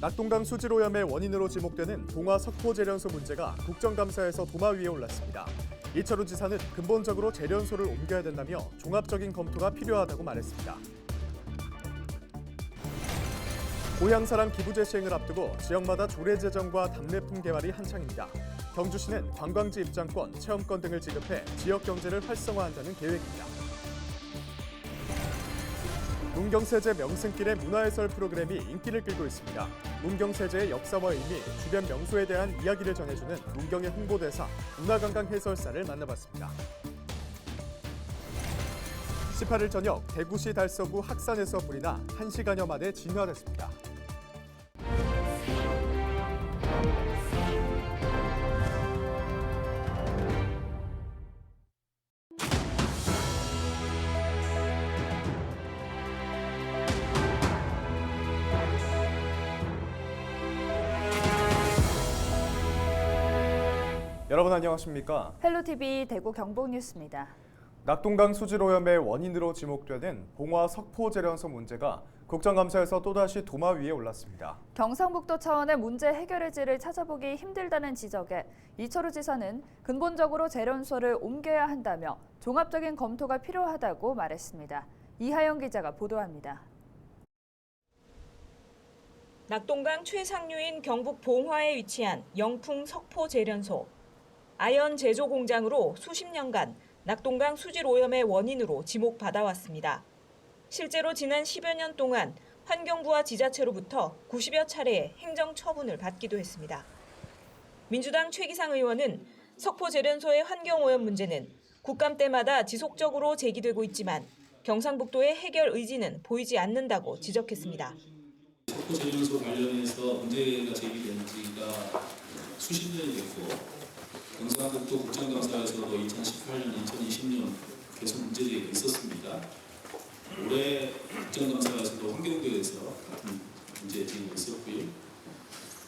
낙동강 수질오염의 원인으로 지목되는 봉화 석포제련소 문제가 국정감사에서 도마 위에 올랐습니다. 이철우 지사는 근본적으로 제련소를 옮겨야 된다며 종합적인 검토가 필요하다고 말했습니다. 고향사랑 기부제 시행을 앞두고 지역마다 조례 제정과 답례품 개발이 한창입니다. 경주시는 관광지 입장권, 체험권 등을 지급해 지역 경제를 활성화한다는 계획입니다. 문경세제 명승길의 문화해설 프로그램이 인기를 끌고 있습니다. 문경세제의 역사와 의미, 주변 명소에 대한 이야기를 전해주는 문경의 홍보대사, 문화관광 해설사를 만나봤습니다. 18일 저녁 대구시 달서구 학산에서 불이 나 1시간여 만에 진화됐습니다. 여러분 안녕하십니까? 헬로티비 대구 경북뉴스입니다. 낙동강 수질오염의 원인으로 지목되는 봉화 석포제련소 문제가 국정감사에서 또다시 도마 위에 올랐습니다. 경상북도 차원의 문제 해결의 질을 찾아보기 힘들다는 지적에 이철우 지사는 근본적으로 제련소를 옮겨야 한다며 종합적인 검토가 필요하다고 말했습니다. 이하영 기자가 보도합니다. 낙동강 최상류인 경북 봉화에 위치한 영풍 석포제련소. 아연 제조 공장으로 수십 년간 낙동강 수질 오염의 원인으로 지목받아왔습니다. 실제로 지난 10여 년 동안 환경부와 지자체로부터 90여 차례의 행정 처분을 받기도 했습니다. 민주당 최기상 의원은 석포제련소의 환경오염 문제는 국감 때마다 지속적으로 제기되고 있지만 경상북도의 해결 의지는 보이지 않는다고 지적했습니다. 석포제련소 관련해서 문제가 제기된 지가 수십 년이 됐고 경상북도 국정감사에서도 2018년, 2020년 계속 문제제기가 있었습니다. 올해 국정감사에서도 환경부에서 같은 문제제기가 있었고요.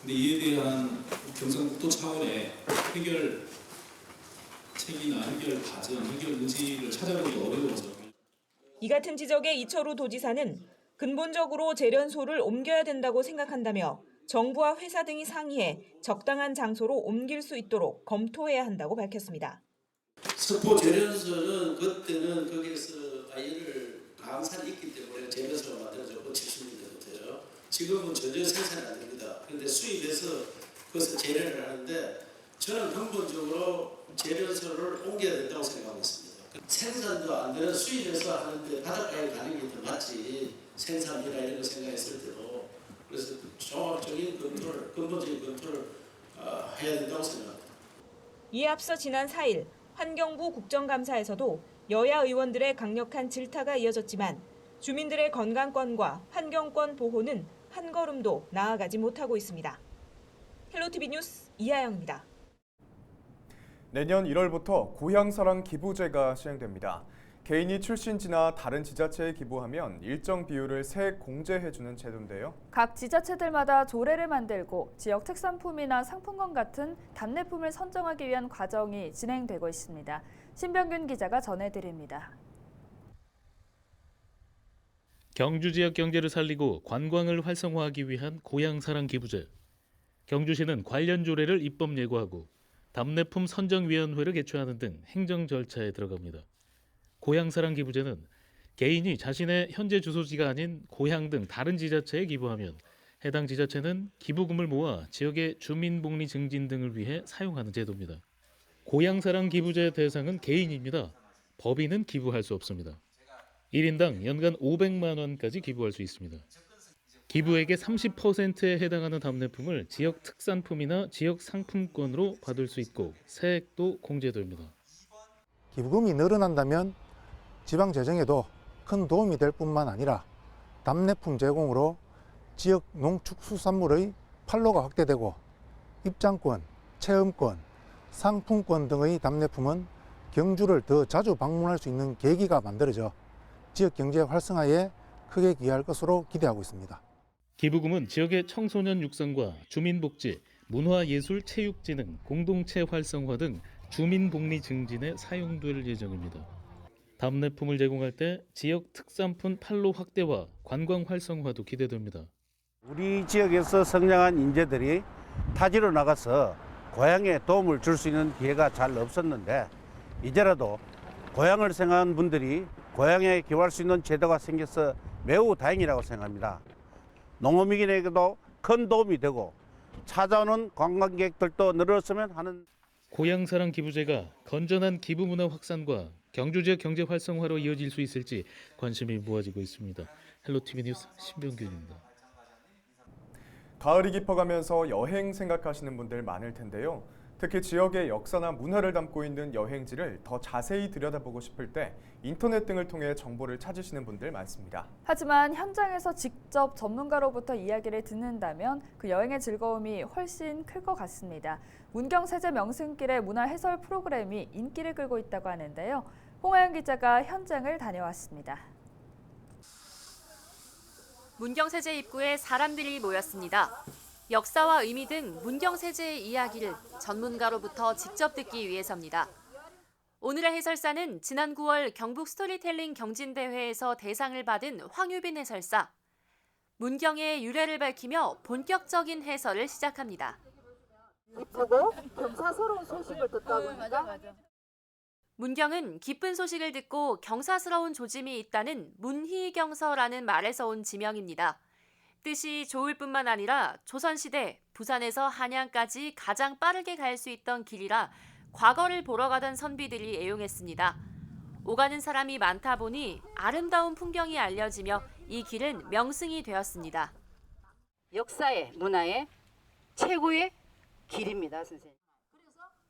근데 이에 대한 경상북도 차원의 해결책이나 해결 과정, 해결 의지를 찾아보기가 어려워서 이 같은 지적에 이철우 도지사는 근본적으로 제련소를 옮겨야 된다고 생각한다며 정부와 회사 등이 상의해 적당한 장소로 옮길 수 있도록 검토해야 한다고 밝혔습니다. 석포제련소는 그때는 거기에서 아이를 강산이 있기 때문에 제련소가 만들어졌고 70년대부터요. 지금은 전혀 생산이 안 됩니다. 그런데 수입해서 그것을 재련을 하는데 저는 근본적으로 제련소를 옮겨야 된다고 생각하고 있습니다. 생산도 안 되는 수입해서 하는데 바닷가에 가는 게 더 맞지 생산비나 이런 거 생각했을 때도 그래서 종합적인 검토를, 근본적인 검토를 해야 된다고 생각합니다. 이에 앞서 지난 4일 환경부 국정감사에서도 여야 의원들의 강력한 질타가 이어졌지만 주민들의 건강권과 환경권 보호는 한 걸음도 나아가지 못하고 있습니다. 헬로티비 뉴스 이하영입니다. 내년 1월부터 고향사랑 기부제가 시행됩니다. 개인이 출신지나 다른 지자체에 기부하면 일정 비율을 세액 공제해주는 제도인데요. 각 지자체들마다 조례를 만들고 지역 특산품이나 상품권 같은 답례품을 선정하기 위한 과정이 진행되고 있습니다. 신병균 기자가 전해드립니다. 경주 지역 경제를 살리고 관광을 활성화하기 위한 고향사랑 기부제. 경주시는 관련 조례를 입법 예고하고 답례품 선정위원회를 개최하는 등 행정 절차에 들어갑니다. 고향사랑 기부제는 개인이 자신의 현재 주소지가 아닌 고향 등 다른 지자체에 기부하면 해당 지자체는 기부금을 모아 지역의 주민복리 증진 등을 위해 사용하는 제도입니다. 고향사랑 기부제 대상은 개인입니다. 법인은 기부할 수 없습니다. 1인당 연간 500만 원까지 기부할 수 있습니다. 기부액의 30%에 해당하는 답례품을 지역 특산품이나 지역 상품권으로 받을 수 있고 세액도 공제됩니다. 기부금이 늘어난다면 지방 재정에도 큰 도움이 될 뿐만 아니라 답례품 제공으로 지역 농축수산물의 판로가 확대되고 입장권, 체험권, 상품권 등의 답례품은 경주를 더 자주 방문할 수 있는 계기가 만들어져 지역 경제 활성화에 크게 기여할 것으로 기대하고 있습니다. 기부금은 지역의 청소년 육성과 주민복지, 문화예술체육진흥, 공동체 활성화 등 주민복리 증진에 사용될 예정입니다. 답례품을 제공할 때 지역 특산품 판로 확대와 관광 활성화도 기대됩니다. 우리 지역에서 성장한 인재들이 타지로 나가서 고향에 도움을 줄 수 있는 기회가 잘 없었는데 이제라도 고향을 생각하는 분들이 고향에 기여할 수 있는 제도가 생겨서 매우 다행이라고 생각합니다. 농어민에게도 큰 도움이 되고 찾아오는 관광객들도 늘었으면 하는 고향사랑 기부제가 건전한 기부 문화 확산과 경주 지역 경제 활성화로 이어질 수 있을지 관심이 모아지고 있습니다. 헬로티비 뉴스 신병균입니다. 가을이 깊어가면서 여행 생각하시는 분들 많을 텐데요. 특히 지역의 역사나 문화를 담고 있는 여행지를 더 자세히 들여다보고 싶을 때 인터넷 등을 통해 정보를 찾으시는 분들 많습니다. 하지만 현장에서 직접 전문가로부터 이야기를 듣는다면 그 여행의 즐거움이 훨씬 클 것 같습니다. 문경세제 명승길의 문화 해설 프로그램이 인기를 끌고 있다고 하는데요. 홍하영 기자가 현장을 다녀왔습니다. 문경세제 입구에 사람들이 모였습니다. 역사와 의미 등 문경세제의 이야기를 전문가로부터 직접 듣기 위해서입니다. 오늘의 해설사는 지난 9월 경북 스토리텔링 경진대회에서 대상을 받은 황유빈 해설사. 문경의 유래를 밝히며 본격적인 해설을 시작합니다. 이쁘고 경사스러운 소식을 듣다고 하니까 문경은 기쁜 소식을 듣고 경사스러운 조짐이 있다는 문희경서라는 말에서 온 지명입니다. 뜻이 좋을 뿐만 아니라 조선시대 부산에서 한양까지 가장 빠르게 갈 수 있던 길이라 과거를 보러 가던 선비들이 애용했습니다. 오가는 사람이 많다 보니 아름다운 풍경이 알려지며 이 길은 명승이 되었습니다. 역사의 문화의 최고의 길입니다, 선생님.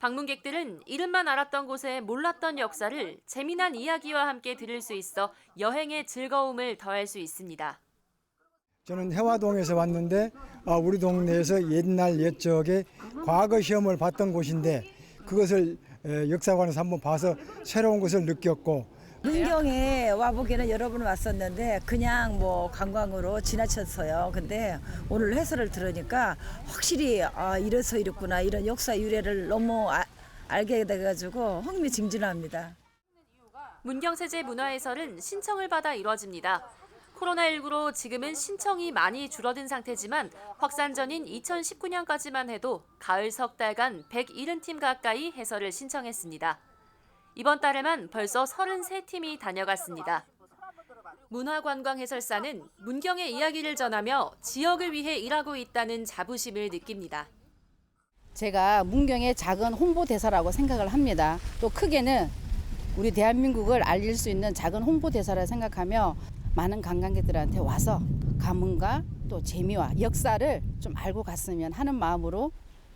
방문객들은 이름만 알았던 곳에 몰랐던 역사를 재미난 이야기와 함께 들을 수 있어 여행의 즐거움을 더할 수 있습니다. 저는 해화동에서 왔는데 우리 동네에서 옛날 옛적에 과거 시험을 봤던 곳인데 그것을 역사관에서 한번 봐서 새로운 것을 느꼈고 문경에 와보기는 여러 번 왔었는데 그냥 뭐 관광으로 지나쳤어요. 근데 오늘 해설을 들으니까 확실히 이래서 이랬구나 이런 역사 유래를 너무 알게 돼가지고 흥미진진합니다. 문경세제 문화해설은 신청을 받아 이뤄집니다. 코로나19로 지금은 신청이 많이 줄어든 상태지만 확산 전인 2019년까지만 해도 가을 석 달간 170팀 가까이 해설을 신청했습니다. 이번 달에만 벌써 33팀이 다녀갔습니다. 문화관광 해설사는 문경의 이야기를 전하며 지역을 위해 일하고 있다는 자부심을 느낍니다. 제가 문경의 작은 홍보대사라고 생각을 합니다. 또 크게는 우리 대한민국을 알릴 수 있는 작은 홍보대사라 생각하며 많은 관광객들한테 와서 감흥과 또 재미와 역사를 좀 알고 갔으면 하는 마음으로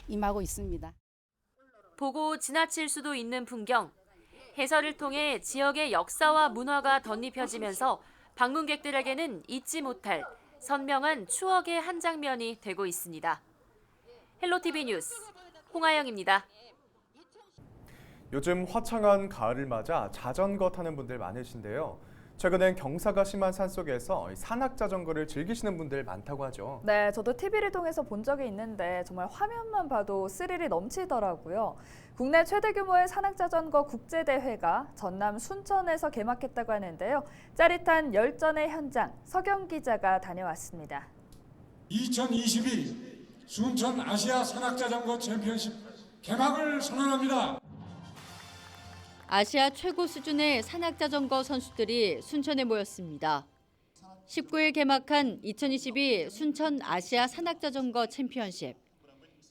임하고 있습니다. 보고 지나칠 수도 있는 풍경. 해설을 통해 지역의 역사와 문화가 덧입혀지면서 방문객들에게는 잊지 못할 선명한 추억의 한 장면이 되고 있습니다. 헬로티비 뉴스 홍하영입니다. 요즘 화창한 가을을 맞아 자전거 타는 분들 많으신데요. 최근엔 경사가 심한 산속에서 산악자전거를 즐기시는 분들 많다고 하죠. 네, 저도 TV를 통해서 본 적이 있는데 정말 화면만 봐도 스릴이 넘치더라고요. 국내 최대 규모의 산악자전거 국제대회가 전남 순천에서 개막했다고 하는데요. 짜릿한 열전의 현장, 서경 기자가 다녀왔습니다. 2022 순천 아시아 산악자전거 챔피언십 개막을 선언합니다. 아시아 최고 수준의 산악자전거 선수들이 순천에 모였습니다. 19일 개막한 2022 순천 아시아 산악자전거 챔피언십.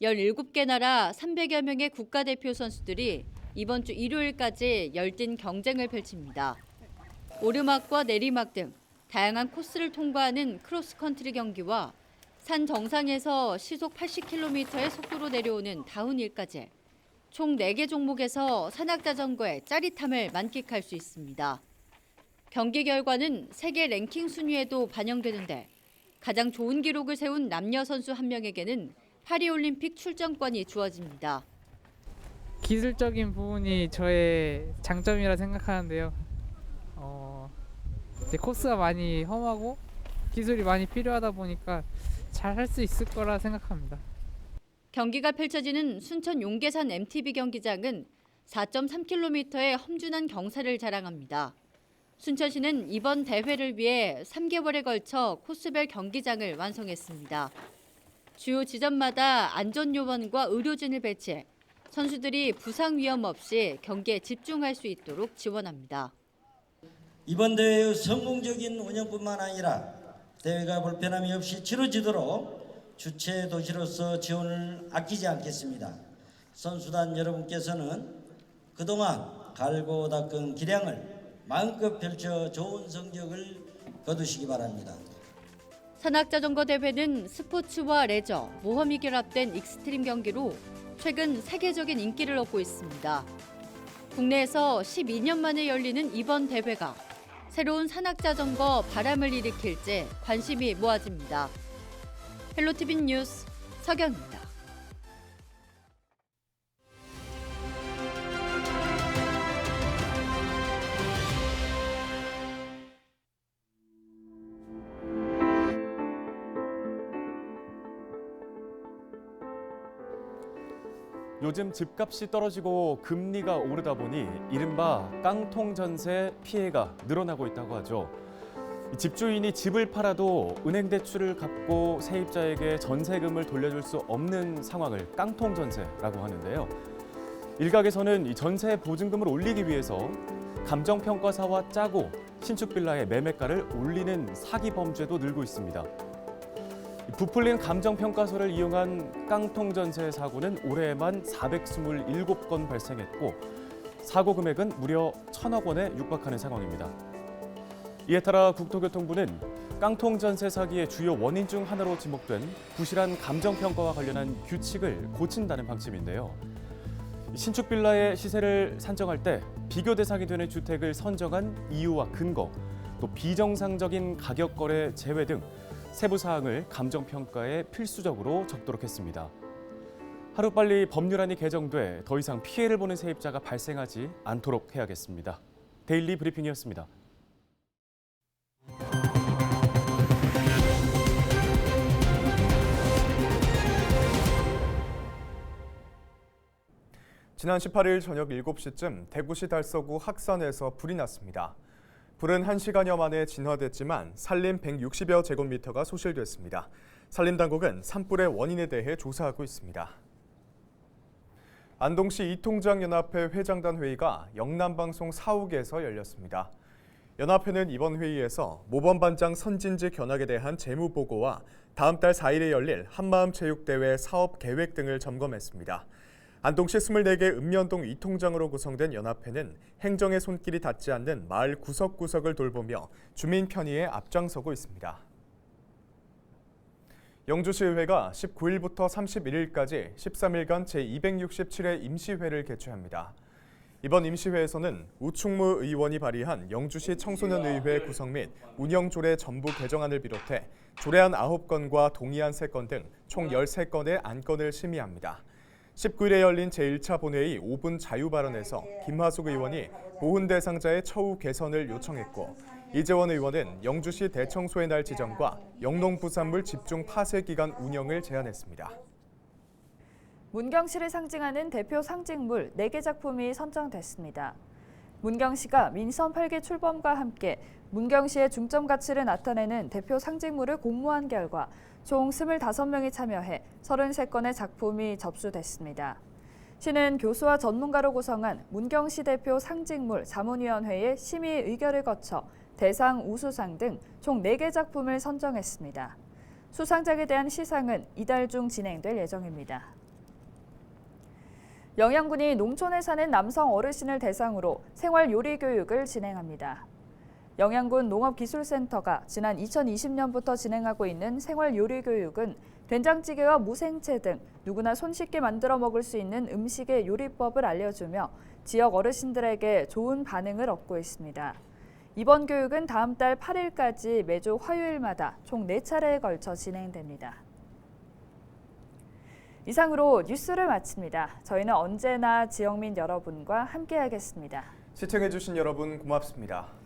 17개 나라 300여 명의 국가대표 선수들이 이번 주 일요일까지 열띤 경쟁을 펼칩니다. 오르막과 내리막 등 다양한 코스를 통과하는 크로스컨트리 경기와 산 정상에서 시속 80km의 속도로 내려오는 다운힐까지 총 4개 종목에서 산악자전거의 짜릿함을 만끽할 수 있습니다. 경기 결과는 세계 랭킹 순위에도 반영되는데 가장 좋은 기록을 세운 남녀 선수 한 명에게는 파리올림픽 출전권이 주어집니다. 기술적인 부분이 저의 장점이라 생각하는데요. 이제 코스가 많이 험하고 기술이 많이 필요하다 보니까 잘 할 수 있을 거라 생각합니다. 경기가 펼쳐지는 순천 용계산 MTB 경기장은 4.3km의 험준한 경사를 자랑합니다. 순천시는 이번 대회를 위해 3개월에 걸쳐 코스별 경기장을 완성했습니다. 주요 지점마다 안전요원과 의료진을 배치해 선수들이 부상 위험 없이 경기에 집중할 수 있도록 지원합니다. 이번 대회의 성공적인 운영뿐만 아니라 대회가 불편함이 없이 치러지도록 주최 도시로서 지원을 아끼지 않겠습니다. 선수단 여러분께서는 그동안 갈고 닦은 기량을 마음껏 펼쳐 좋은 성적을 거두시기 바랍니다. 산악자전거 대회는 스포츠와 레저, 모험이 결합된 익스트림 경기로 최근 세계적인 인기를 얻고 있습니다. 국내에서 12년 만에 열리는 이번 대회가 새로운 산악자전거 바람을 일으킬지 관심이 모아집니다. 헬로티비 뉴스 서경입니다. 요즘 집값이 떨어지고 금리가 오르다 보니 이른바 깡통 전세 피해가 늘어나고 있다고 하죠. 집주인이 집을 팔아도 은행 대출을 갚고 세입자에게 전세금을 돌려줄 수 없는 상황을 깡통 전세라고 하는데요. 일각에서는 이 전세 보증금을 올리기 위해서 감정평가사와 짜고 신축 빌라의 매매가를 올리는 사기 범죄도 늘고 있습니다. 부풀린 감정평가서를 이용한 깡통 전세 사고는 올해에만 427건 발생했고 사고 금액은 무려 1,000억 원에 육박하는 상황입니다. 이에 따라 국토교통부는 깡통 전세 사기의 주요 원인 중 하나로 지목된 부실한 감정평가와 관련한 규칙을 고친다는 방침인데요. 신축 빌라의 시세를 산정할 때 비교 대상이 되는 주택을 선정한 이유와 근거, 또 비정상적인 가격 거래 제외 등 세부 사항을 감정평가에 필수적으로 적도록 했습니다. 하루빨리 법률안이 개정돼 더 이상 피해를 보는 세입자가 발생하지 않도록 해야겠습니다. 데일리 브리핑이었습니다. 지난 18일 저녁 7시쯤 대구시 달서구 학산에서 불이 났습니다. 불은 1시간여 만에 진화됐지만 산림 160여 제곱미터가 소실됐습니다. 산림당국은 산불의 원인에 대해 조사하고 있습니다. 안동시 이통장연합회 회장단 회의가 영남방송 사옥에서 열렸습니다. 연합회는 이번 회의에서 모범반장 선진지 견학에 대한 재무보고와 다음 달 4일에 열릴 한마음체육대회 사업 계획 등을 점검했습니다. 안동시 24개 읍면동 이통장으로 구성된 연합회는 행정의 손길이 닿지 않는 마을 구석구석을 돌보며 주민 편의에 앞장서고 있습니다. 영주시의회가 19일부터 31일까지 13일간 제267회 임시회를 개최합니다. 이번 임시회에서는 우충무 의원이 발의한 영주시 청소년의회 구성 및 운영조례 전부 개정안을 비롯해 조례안 9건과 동의안 3건 등 총 13건의 안건을 심의합니다. 19일에 열린 제1차 본회의 5분 자유발언에서 김하숙 의원이 보훈 대상자의 처우 개선을 요청했고 이재원 의원은 영주시 대청소의 날 지정과 영농부산물 집중 파쇄 기간 운영을 제안했습니다. 문경시를 상징하는 대표 상징물 4개 작품이 선정됐습니다. 문경시가 민선 8기 출범과 함께 문경시의 중점 가치를 나타내는 대표 상징물을 공모한 결과 총 25명이 참여해 33건의 작품이 접수됐습니다. 시는 교수와 전문가로 구성한 문경시 대표 상징물 자문위원회의 심의 의결을 거쳐 대상, 우수상 등 총 4개 작품을 선정했습니다. 수상작에 대한 시상은 이달 중 진행될 예정입니다. 영양군이 농촌에 사는 남성 어르신을 대상으로 생활 요리 교육을 진행합니다. 영양군 농업기술센터가 지난 2020년부터 진행하고 있는 생활 요리 교육은 된장찌개와 무생채 등 누구나 손쉽게 만들어 먹을 수 있는 음식의 요리법을 알려주며 지역 어르신들에게 좋은 반응을 얻고 있습니다. 이번 교육은 다음 달 8일까지 매주 화요일마다 총 4차례에 걸쳐 진행됩니다. 이상으로 뉴스를 마칩니다. 저희는 언제나 지역민 여러분과 함께하겠습니다. 시청해주신 여러분 고맙습니다.